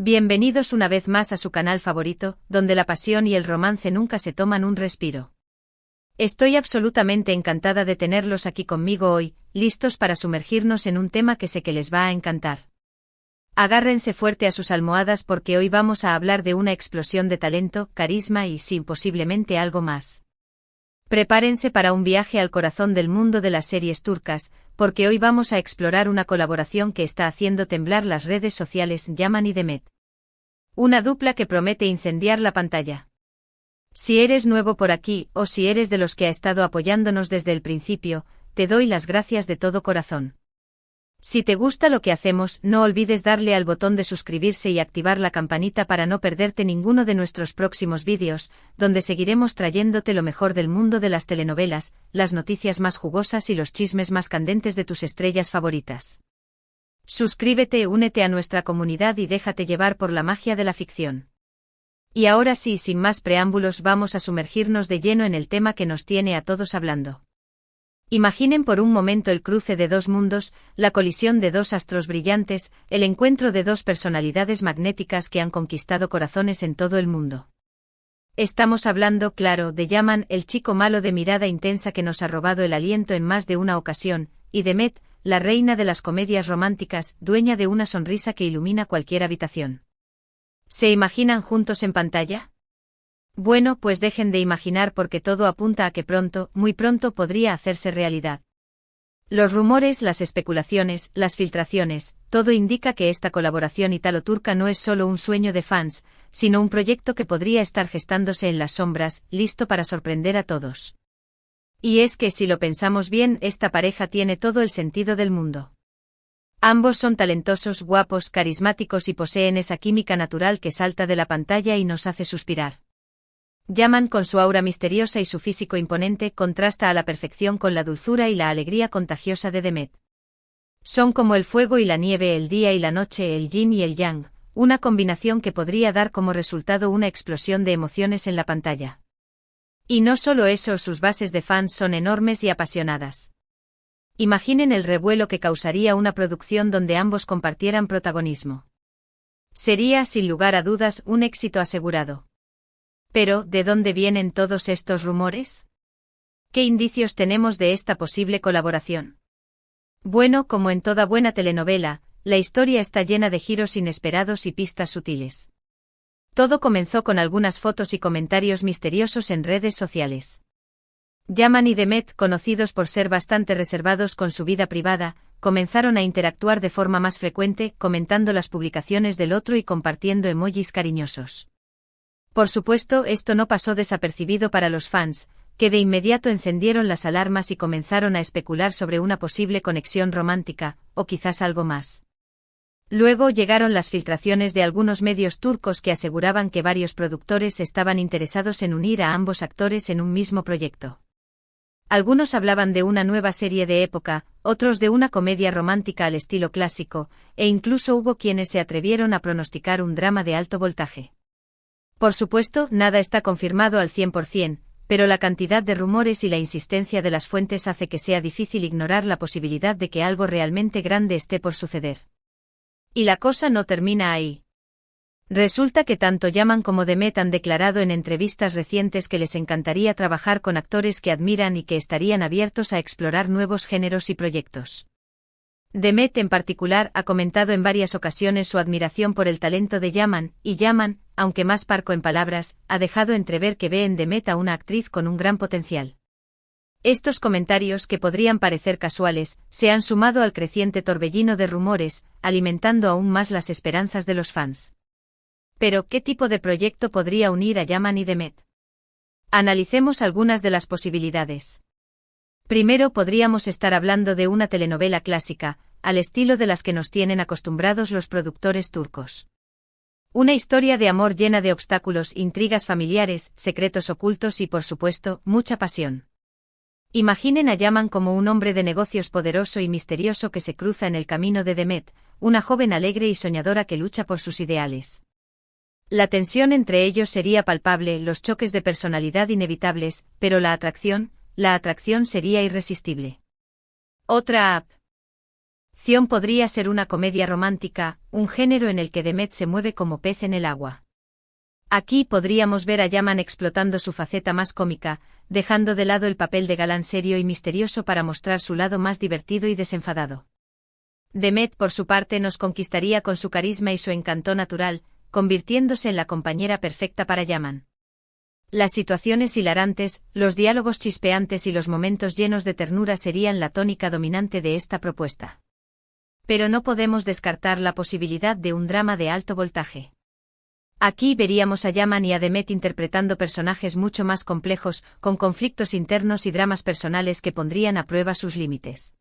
Bienvenidos una vez más a su canal favorito, donde la pasión y el romance nunca se toman un respiro. Estoy absolutamente encantada de tenerlos aquí conmigo hoy, listos para sumergirnos en un tema que sé que les va a encantar. Agárrense fuerte a sus almohadas porque hoy vamos a hablar de una explosión de talento, carisma y, sí, posiblemente algo más. Prepárense para un viaje al corazón del mundo de las series turcas, porque hoy vamos a explorar una colaboración que está haciendo temblar las redes sociales, Yaman y Demet. Una dupla que promete incendiar la pantalla. Si eres nuevo por aquí, o si eres de los que ha estado apoyándonos desde el principio, te doy las gracias de todo corazón. Si te gusta lo que hacemos, no olvides darle al botón de suscribirse y activar la campanita para no perderte ninguno de nuestros próximos vídeos, donde seguiremos trayéndote lo mejor del mundo de las telenovelas, las noticias más jugosas y los chismes más candentes de tus estrellas favoritas. Suscríbete, únete a nuestra comunidad y déjate llevar por la magia de la ficción. Y ahora sí, sin más preámbulos, vamos a sumergirnos de lleno en el tema que nos tiene a todos hablando. Imaginen por un momento el cruce de dos mundos, la colisión de dos astros brillantes, el encuentro de dos personalidades magnéticas que han conquistado corazones en todo el mundo. Estamos hablando, claro, de Yaman, el chico malo de mirada intensa que nos ha robado el aliento en más de una ocasión, y Demet, la reina de las comedias románticas, dueña de una sonrisa que ilumina cualquier habitación. ¿Se imaginan juntos en pantalla? Bueno, pues dejen de imaginar porque todo apunta a que pronto, muy pronto podría hacerse realidad. Los rumores, las especulaciones, las filtraciones, todo indica que esta colaboración italo-turca no es solo un sueño de fans, sino un proyecto que podría estar gestándose en las sombras, listo para sorprender a todos. Y es que si lo pensamos bien, esta pareja tiene todo el sentido del mundo. Ambos son talentosos, guapos, carismáticos y poseen esa química natural que salta de la pantalla y nos hace suspirar. Yaman, con su aura misteriosa y su físico imponente, contrasta a la perfección con la dulzura y la alegría contagiosa de Demet. Son como el fuego y la nieve, el día y la noche, el yin y el yang, una combinación que podría dar como resultado una explosión de emociones en la pantalla. Y no solo eso, sus bases de fans son enormes y apasionadas. Imaginen el revuelo que causaría una producción donde ambos compartieran protagonismo. Sería, sin lugar a dudas, un éxito asegurado. Pero, ¿de dónde vienen todos estos rumores? ¿Qué indicios tenemos de esta posible colaboración? Bueno, como en toda buena telenovela, la historia está llena de giros inesperados y pistas sutiles. Todo comenzó con algunas fotos y comentarios misteriosos en redes sociales. Yaman y Demet, conocidos por ser bastante reservados con su vida privada, comenzaron a interactuar de forma más frecuente, comentando las publicaciones del otro y compartiendo emojis cariñosos. Por supuesto, esto no pasó desapercibido para los fans, que de inmediato encendieron las alarmas y comenzaron a especular sobre una posible conexión romántica, o quizás algo más. Luego llegaron las filtraciones de algunos medios turcos que aseguraban que varios productores estaban interesados en unir a ambos actores en un mismo proyecto. Algunos hablaban de una nueva serie de época, otros de una comedia romántica al estilo clásico, e incluso hubo quienes se atrevieron a pronosticar un drama de alto voltaje. Por supuesto, nada está confirmado al 100%, pero la cantidad de rumores y la insistencia de las fuentes hace que sea difícil ignorar la posibilidad de que algo realmente grande esté por suceder. Y la cosa no termina ahí. Resulta que tanto Yaman como Demet han declarado en entrevistas recientes que les encantaría trabajar con actores que admiran y que estarían abiertos a explorar nuevos géneros y proyectos. Demet en particular ha comentado en varias ocasiones su admiración por el talento de Yaman, y Yaman, aunque más parco en palabras, ha dejado entrever que ve en Demet a una actriz con un gran potencial. Estos comentarios, que podrían parecer casuales, se han sumado al creciente torbellino de rumores, alimentando aún más las esperanzas de los fans. Pero, ¿qué tipo de proyecto podría unir a Yaman y Demet? Analicemos algunas de las posibilidades. Primero, podríamos estar hablando de una telenovela clásica, al estilo de las que nos tienen acostumbrados los productores turcos. Una historia de amor llena de obstáculos, intrigas familiares, secretos ocultos y, por supuesto, mucha pasión. Imaginen a Yaman como un hombre de negocios poderoso y misterioso que se cruza en el camino de Demet, una joven alegre y soñadora que lucha por sus ideales. La tensión entre ellos sería palpable, los choques de personalidad inevitables, pero la atracción sería irresistible. Otra app. ficción podría ser una comedia romántica, un género en el que Demet se mueve como pez en el agua. Aquí podríamos ver a Yaman explotando su faceta más cómica, dejando de lado el papel de galán serio y misterioso para mostrar su lado más divertido y desenfadado. Demet, por su parte, nos conquistaría con su carisma y su encanto natural, convirtiéndose en la compañera perfecta para Yaman. Las situaciones hilarantes, los diálogos chispeantes y los momentos llenos de ternura serían la tónica dominante de esta propuesta. Pero no podemos descartar la posibilidad de un drama de alto voltaje. Aquí veríamos a Yaman y a Demet interpretando personajes mucho más complejos, con conflictos internos y dramas personales que pondrían a prueba sus límites.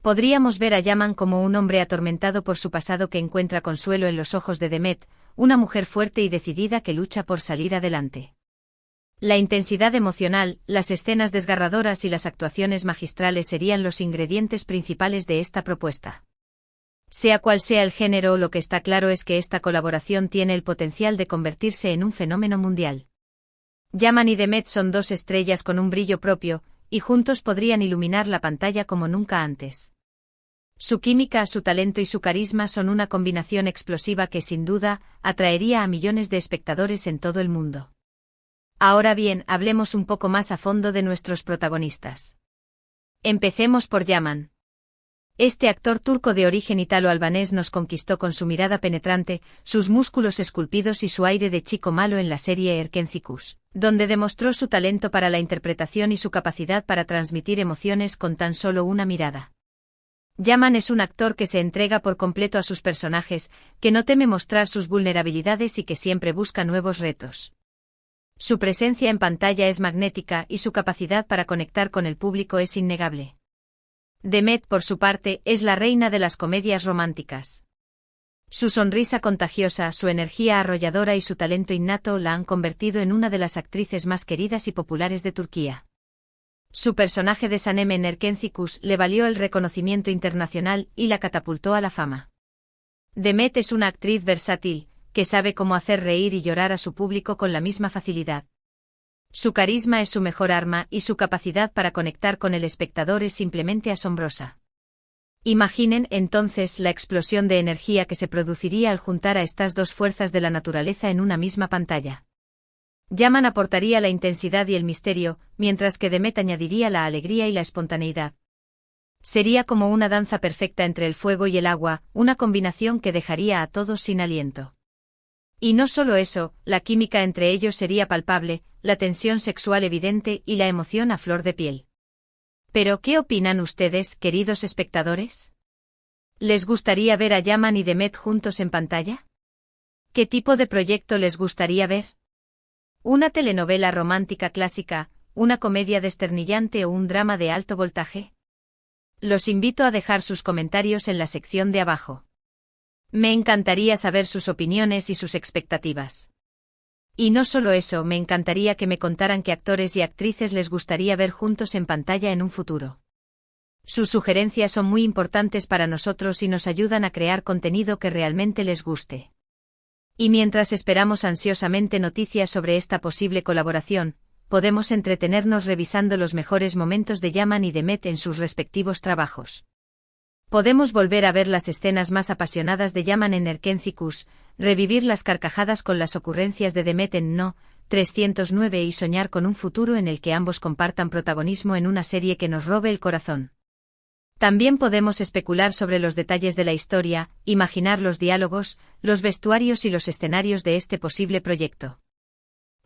Podríamos ver a Yaman como un hombre atormentado por su pasado que encuentra consuelo en los ojos de Demet, una mujer fuerte y decidida que lucha por salir adelante. La intensidad emocional, las escenas desgarradoras y las actuaciones magistrales serían los ingredientes principales de esta propuesta. Sea cual sea el género, lo que está claro es que esta colaboración tiene el potencial de convertirse en un fenómeno mundial. Yaman y Demet son dos estrellas con un brillo propio, y juntos podrían iluminar la pantalla como nunca antes. Su química, su talento y su carisma son una combinación explosiva que sin duda atraería a millones de espectadores en todo el mundo. Ahora bien, hablemos un poco más a fondo de nuestros protagonistas. Empecemos por Yaman. Este actor turco de origen italo-albanés nos conquistó con su mirada penetrante, sus músculos esculpidos y su aire de chico malo en la serie Erkencikus, donde demostró su talento para la interpretación y su capacidad para transmitir emociones con tan solo una mirada. Yaman es un actor que se entrega por completo a sus personajes, que no teme mostrar sus vulnerabilidades y que siempre busca nuevos retos. Su presencia en pantalla es magnética y su capacidad para conectar con el público es innegable. Demet, por su parte, es la reina de las comedias románticas. Su sonrisa contagiosa, su energía arrolladora y su talento innato la han convertido en una de las actrices más queridas y populares de Turquía. Su personaje de Sanem en Erkencikus le valió el reconocimiento internacional y la catapultó a la fama. Demet es una actriz versátil, que sabe cómo hacer reír y llorar a su público con la misma facilidad. Su carisma es su mejor arma y su capacidad para conectar con el espectador es simplemente asombrosa. Imaginen, entonces, la explosión de energía que se produciría al juntar a estas dos fuerzas de la naturaleza en una misma pantalla. Yaman aportaría la intensidad y el misterio, mientras que Demet añadiría la alegría y la espontaneidad. Sería como una danza perfecta entre el fuego y el agua, una combinación que dejaría a todos sin aliento. Y no solo eso, la química entre ellos sería palpable, la tensión sexual evidente y la emoción a flor de piel. Pero, ¿qué opinan ustedes, queridos espectadores? ¿Les gustaría ver a Yaman y Demet juntos en pantalla? ¿Qué tipo de proyecto les gustaría ver? ¿Una telenovela romántica clásica, una comedia desternillante o un drama de alto voltaje? Los invito a dejar sus comentarios en la sección de abajo. Me encantaría saber sus opiniones y sus expectativas. Y no solo eso, me encantaría que me contaran qué actores y actrices les gustaría ver juntos en pantalla en un futuro. Sus sugerencias son muy importantes para nosotros y nos ayudan a crear contenido que realmente les guste. Y mientras esperamos ansiosamente noticias sobre esta posible colaboración, podemos entretenernos revisando los mejores momentos de Yaman y Demet en sus respectivos trabajos. Podemos volver a ver las escenas más apasionadas de Yaman en Erkencikus, revivir las carcajadas con las ocurrencias de Demet en No. 309 y soñar con un futuro en el que ambos compartan protagonismo en una serie que nos robe el corazón. También podemos especular sobre los detalles de la historia, imaginar los diálogos, los vestuarios y los escenarios de este posible proyecto.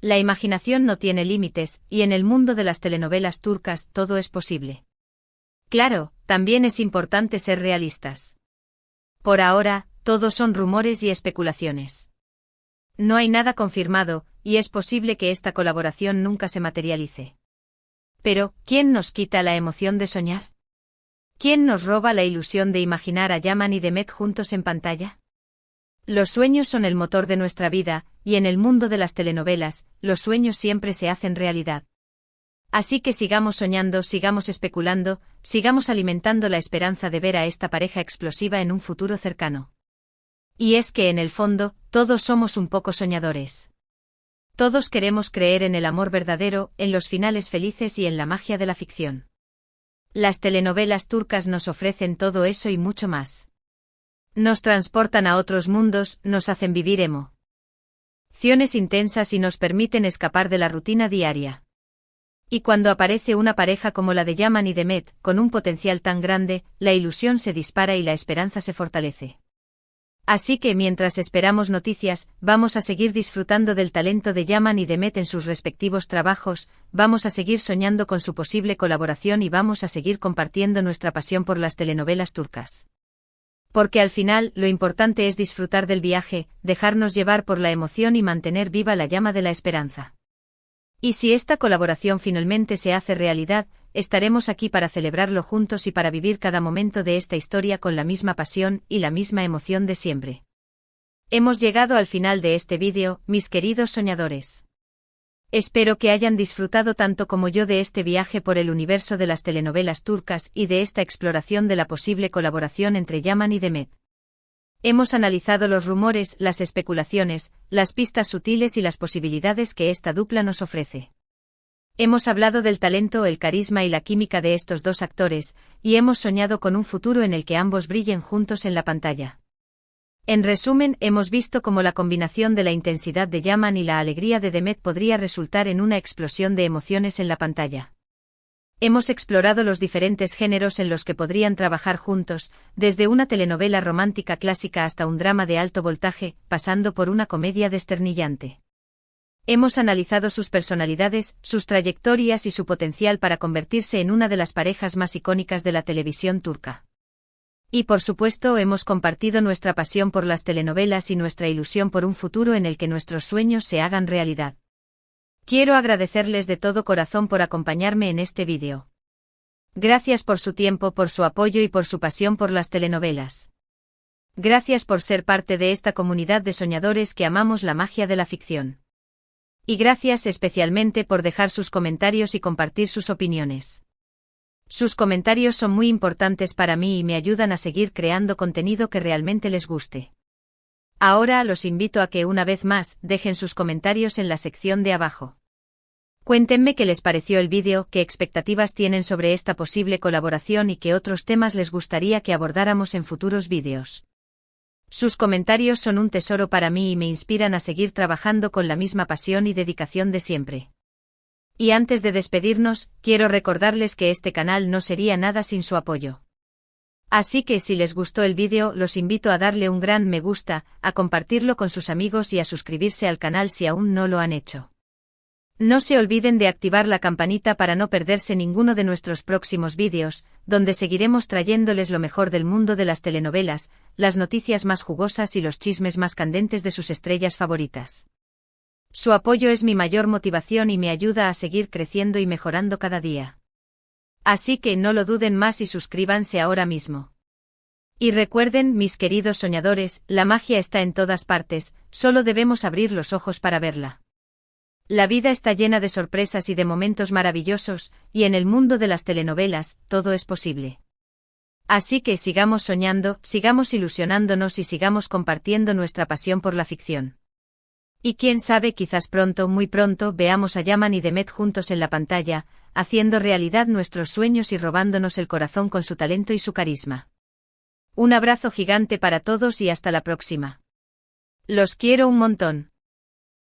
La imaginación no tiene límites, y en el mundo de las telenovelas turcas todo es posible. Claro, también es importante ser realistas. Por ahora, todo son rumores y especulaciones. No hay nada confirmado, y es posible que esta colaboración nunca se materialice. Pero, ¿quién nos quita la emoción de soñar? ¿Quién nos roba la ilusión de imaginar a Yaman y Demet juntos en pantalla? Los sueños son el motor de nuestra vida, y en el mundo de las telenovelas, los sueños siempre se hacen realidad. Así que sigamos soñando, sigamos especulando, sigamos alimentando la esperanza de ver a esta pareja explosiva en un futuro cercano. Y es que en el fondo, todos somos un poco soñadores. Todos queremos creer en el amor verdadero, en los finales felices y en la magia de la ficción. Las telenovelas turcas nos ofrecen todo eso y mucho más. Nos transportan a otros mundos, nos hacen vivir emociones intensas y nos permiten escapar de la rutina diaria. Y cuando aparece una pareja como la de Yaman y Demet, con un potencial tan grande, la ilusión se dispara y la esperanza se fortalece. Así que mientras esperamos noticias, vamos a seguir disfrutando del talento de Yaman y Demet en sus respectivos trabajos, vamos a seguir soñando con su posible colaboración y vamos a seguir compartiendo nuestra pasión por las telenovelas turcas. Porque al final, lo importante es disfrutar del viaje, dejarnos llevar por la emoción y mantener viva la llama de la esperanza. Y si esta colaboración finalmente se hace realidad, estaremos aquí para celebrarlo juntos y para vivir cada momento de esta historia con la misma pasión y la misma emoción de siempre. Hemos llegado al final de este vídeo, mis queridos soñadores. Espero que hayan disfrutado tanto como yo de este viaje por el universo de las telenovelas turcas y de esta exploración de la posible colaboración entre Yaman y Demet. Hemos analizado los rumores, las especulaciones, las pistas sutiles y las posibilidades que esta dupla nos ofrece. Hemos hablado del talento, el carisma y la química de estos dos actores, y hemos soñado con un futuro en el que ambos brillen juntos en la pantalla. En resumen, hemos visto cómo la combinación de la intensidad de Yaman y la alegría de Demet podría resultar en una explosión de emociones en la pantalla. Hemos explorado los diferentes géneros en los que podrían trabajar juntos, desde una telenovela romántica clásica hasta un drama de alto voltaje, pasando por una comedia desternillante. Hemos analizado sus personalidades, sus trayectorias y su potencial para convertirse en una de las parejas más icónicas de la televisión turca. Y por supuesto hemos compartido nuestra pasión por las telenovelas y nuestra ilusión por un futuro en el que nuestros sueños se hagan realidad. Quiero agradecerles de todo corazón por acompañarme en este vídeo. Gracias por su tiempo, por su apoyo y por su pasión por las telenovelas. Gracias por ser parte de esta comunidad de soñadores que amamos la magia de la ficción. Y gracias especialmente por dejar sus comentarios y compartir sus opiniones. Sus comentarios son muy importantes para mí y me ayudan a seguir creando contenido que realmente les guste. Ahora los invito a que una vez más dejen sus comentarios en la sección de abajo. Cuéntenme qué les pareció el vídeo, qué expectativas tienen sobre esta posible colaboración y qué otros temas les gustaría que abordáramos en futuros vídeos. Sus comentarios son un tesoro para mí y me inspiran a seguir trabajando con la misma pasión y dedicación de siempre. Y antes de despedirnos, quiero recordarles que este canal no sería nada sin su apoyo. Así que si les gustó el vídeo, los invito a darle un gran me gusta, a compartirlo con sus amigos y a suscribirse al canal si aún no lo han hecho. No se olviden de activar la campanita para no perderse ninguno de nuestros próximos vídeos, donde seguiremos trayéndoles lo mejor del mundo de las telenovelas, las noticias más jugosas y los chismes más candentes de sus estrellas favoritas. Su apoyo es mi mayor motivación y me ayuda a seguir creciendo y mejorando cada día. Así que no lo duden más y suscríbanse ahora mismo. Y recuerden, mis queridos soñadores, la magia está en todas partes, solo debemos abrir los ojos para verla. La vida está llena de sorpresas y de momentos maravillosos, y en el mundo de las telenovelas, todo es posible. Así que sigamos soñando, sigamos ilusionándonos y sigamos compartiendo nuestra pasión por la ficción. Y quién sabe, quizás pronto, muy pronto, veamos a Yaman y Demet juntos en la pantalla, haciendo realidad nuestros sueños y robándonos el corazón con su talento y su carisma. Un abrazo gigante para todos y hasta la próxima. Los quiero un montón.